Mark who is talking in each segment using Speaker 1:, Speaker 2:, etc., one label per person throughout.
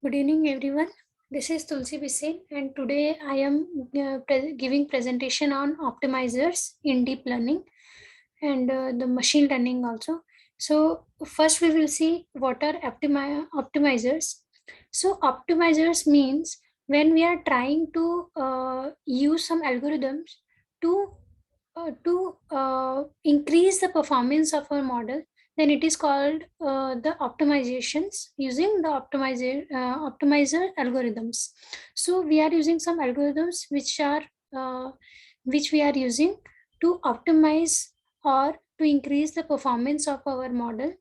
Speaker 1: Good evening, everyone. This is Tulsi Bisin, and today I am giving presentation on optimizers in deep learning and the machine learning also. So first we will see what are optimizers. So optimizers means when we are trying to use some algorithms to increase the performance of our model, then it is called the optimizations using the optimizer algorithms. So we are using some algorithms which we are using to optimize or to increase the performance of our model.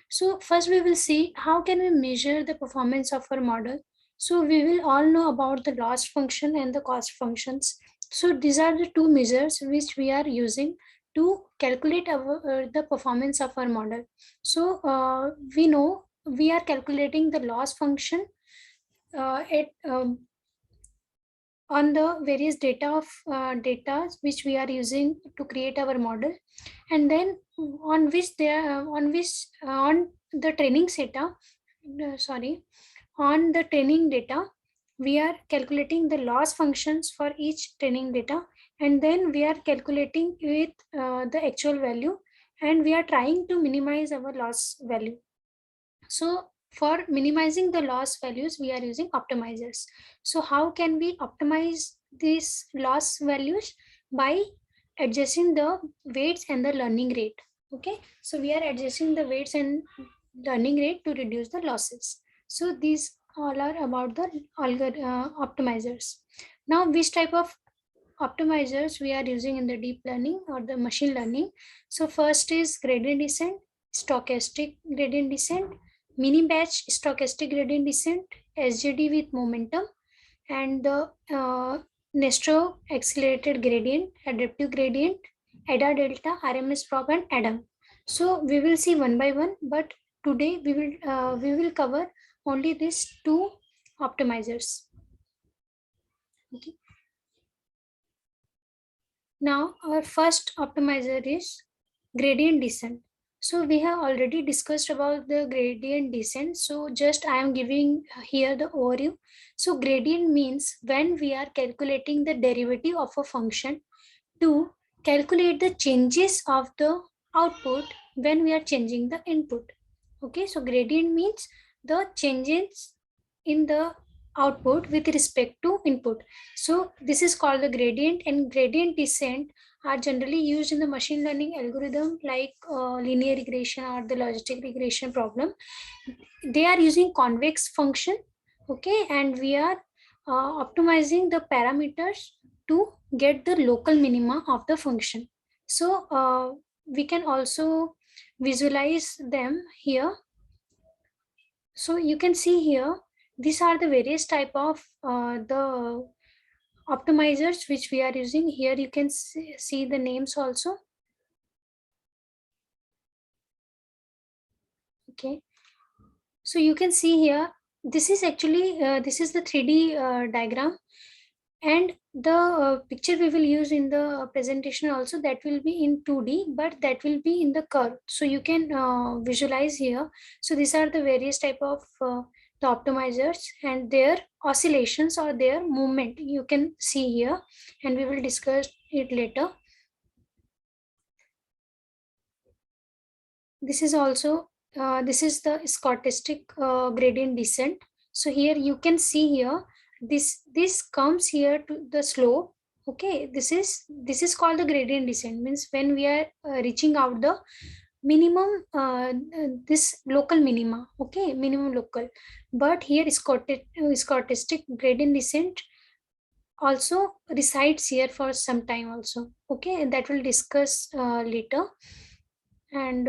Speaker 1: So first we will see how can we measure the performance of our model. So we will all know about the loss function and the cost functions. So these are the two measures which we are using to calculate the performance of our model. So we know we are calculating the loss function at on the various data which we are using to create our model, and then on which they are on the training data sorry on the training data we are calculating the loss functions for each training data, and then we are calculating with the actual value, and we are trying to minimize our loss value. So for minimizing the loss values, we are using optimizers. So how can we optimize these loss values? By adjusting the weights and the learning rate. Okay, so we are adjusting the weights and learning rate to reduce the losses. So these all are about the optimizers. Now, which type of optimizers we are using in the deep learning or the machine learning? So first is gradient descent, stochastic gradient descent, mini batch stochastic gradient descent, SGD with momentum, and the Nestro accelerated gradient, adaptive gradient, ADA delta, RMS prop, and ADAM. So we will see one by one, but today we will cover only these two optimizers. Okay. Now our first optimizer is gradient descent. So we have already discussed about the gradient descent. So just I am giving here the overview. So gradient means when we are calculating the derivative of a function to calculate the changes of the output when we are changing the input. Okay, so gradient means the changes in the output with respect to input. So this is called the gradient, and gradient descent are generally used in the machine learning algorithm like linear regression or the logistic regression problem. They are using convex function. Okay, and we are optimizing the parameters to get the local minima of the function. So we can also visualize them here. So you can see here, these are the various type of the optimizers which we are using. Here you can see the names also. Okay, so you can see here, this is actually this is the 3D diagram, and the picture we will use in the presentation also, that will be in 2D, but that will be in the curve, so you can visualize here. So these are the various type of the optimizers and their oscillations or their movement you can see here, and we will discuss it later. This is also this is the stochastic gradient descent. So here you can see here, this comes here to the slope. Okay, this is called the gradient descent, means when we are reaching out the minimum this local minima. Okay, minimum local, but here stochastic gradient descent also resides here for some time also. Okay, and that will discuss later. And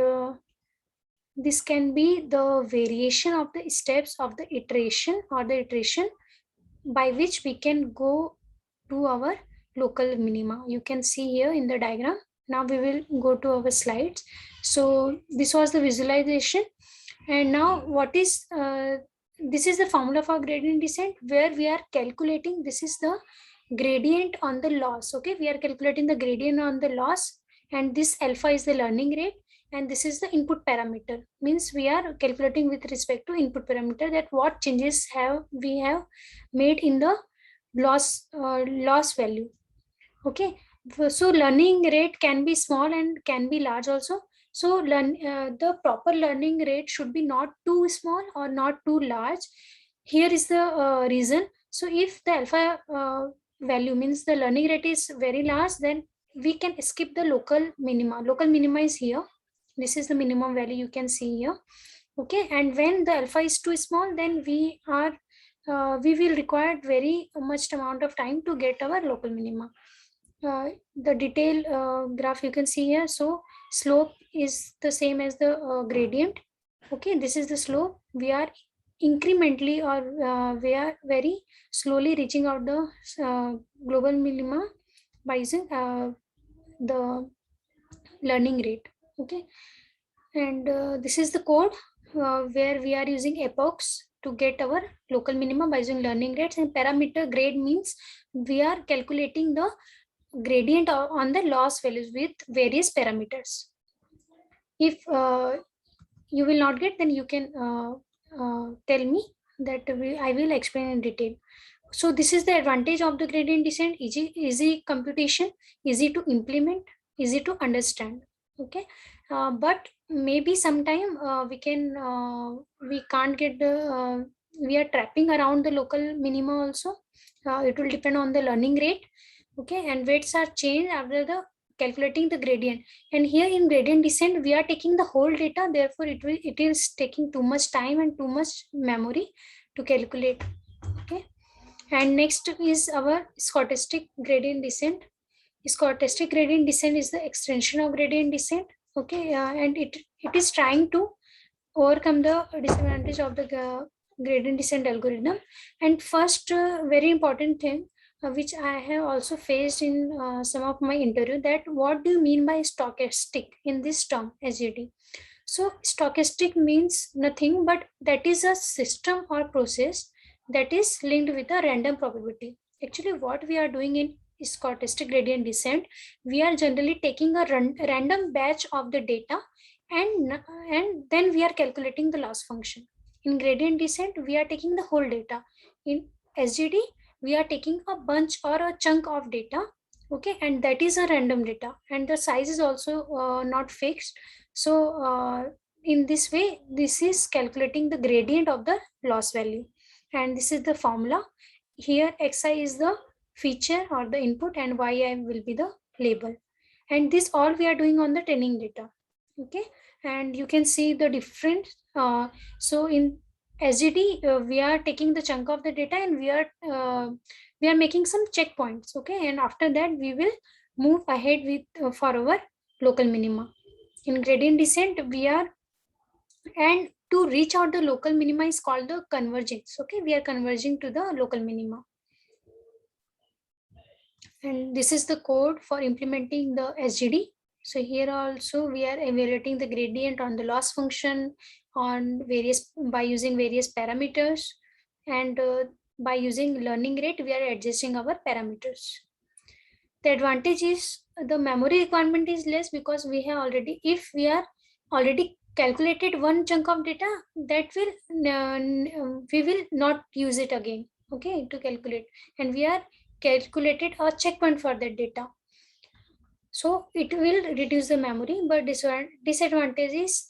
Speaker 1: this can be the variation of the steps of the iteration or the iteration by which we can go to our local minima. You can see here in the diagram. Now we will go to our slides. So this was the visualization, and now what is this is the formula for gradient descent, where we are calculating, this is the gradient on the loss. Okay, we are calculating the gradient on the loss, and this alpha is the learning rate, and this is the input parameter. Means we are calculating with respect to input parameter that what changes we have made in the loss value. Okay, so learning rate can be small and can be large also. So the proper learning rate should be not too small or not too large. Here is the reason. So if the alpha value, means the learning rate, is very large, then we can skip the local minima. Local minima is here. This is the minimum value you can see here. Okay, and when the alpha is too small, then we will require very much amount of time to get our local minima. The detail graph you can see here. So slope is the same as the gradient. Okay, this is the slope. We are incrementally, or we are very slowly reaching out the global minima by using the learning rate. Okay, and this is the code where we are using epochs to get our local minima by using learning rates. And parameter grade means we are calculating the gradient on the loss values with various parameters. If you will not get, then you can tell me that I will explain in detail. So this is the advantage of the gradient descent: easy computation, easy to implement, easy to understand. Okay, but maybe sometime we can't get the we are trapping around the local minima also. It will depend on the learning rate. Okay, and weights are changed after the calculating the gradient. And here in gradient descent, we are taking the whole data, therefore it is taking too much time and too much memory to calculate. Okay, and next is our stochastic gradient descent. Stochastic gradient descent is the extension of gradient descent. Okay, and it is trying to overcome the disadvantage of the gradient descent algorithm. And first, very important thing which I have also faced in some of my interview, that what do you mean by stochastic in this term SGD? So stochastic means nothing but that is a system or process that is linked with a random probability. Actually, what we are doing in stochastic gradient descent, we are generally taking a random batch of the data, and then we are calculating the loss function. In gradient descent, we are taking the whole data. In SGD, we are taking a bunch or a chunk of data. Okay, and that is a random data, and the size is also not fixed. So in this way, this is calculating the gradient of the loss value, and this is the formula. Here xi is the feature or the input, and yi will be the label. And this all we are doing on the training data. Okay, and you can see the difference. So in SGD, we are taking the chunk of the data, and we are making some checkpoints. Okay, and after that we will move ahead with for our local minima. In gradient descent, we are, and to reach out the local minima is called the convergence. Okay, we are converging to the local minima. And this is the code for implementing the SGD. So here also we are evaluating the gradient on the loss function on various by using various parameters, and by using learning rate we are adjusting our parameters. The advantage is the memory requirement is less, because we have already, if we are already calculated one chunk of data, that will we will not use it again, okay, to calculate, and we are calculated a checkpoint for that data. So it will reduce the memory, but disadvantage is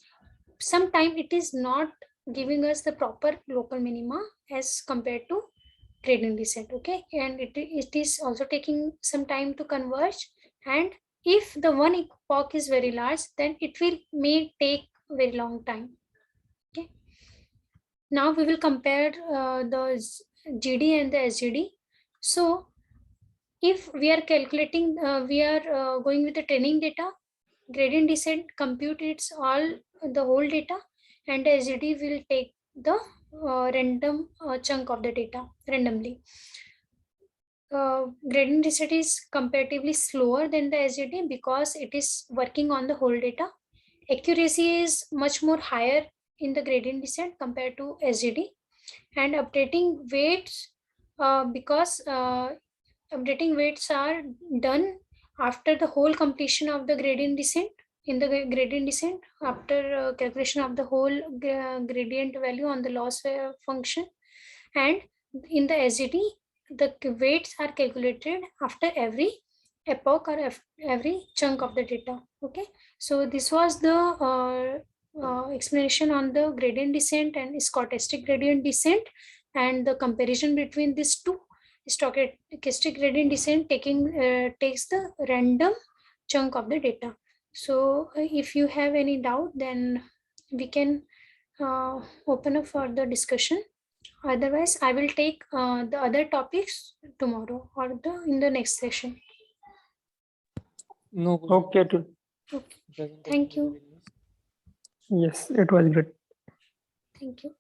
Speaker 1: sometimes it is not giving us the proper local minima as compared to gradient descent. Okay, and it is also taking some time to converge, and if the one epoch is very large, then it will may take very long time. Okay, now we will compare the GD and the SGD. So if we are calculating, we are going with the training data, gradient descent computes all the whole data, and the SGD will take the random chunk of the data randomly. Gradient descent is comparatively slower than the SGD because it is working on the whole data. Accuracy is much more higher in the gradient descent compared to SGD, and updating weights because updating weights are done after the whole completion of the gradient descent, in the gradient descent after calculation of the whole gradient value on the loss function, and in the SGD the weights are calculated after every epoch or every chunk of the data. Okay, so this was the explanation on the gradient descent and stochastic gradient descent, and the comparison between these two. Stochastic gradient descent takes the random chunk of the data. So if you have any doubt, then we can open up for the discussion. Otherwise, I will take the other topics tomorrow or in the next session.
Speaker 2: No.
Speaker 3: Okay.
Speaker 1: Okay. Thank you.
Speaker 3: Yes, it was great.
Speaker 1: Thank you.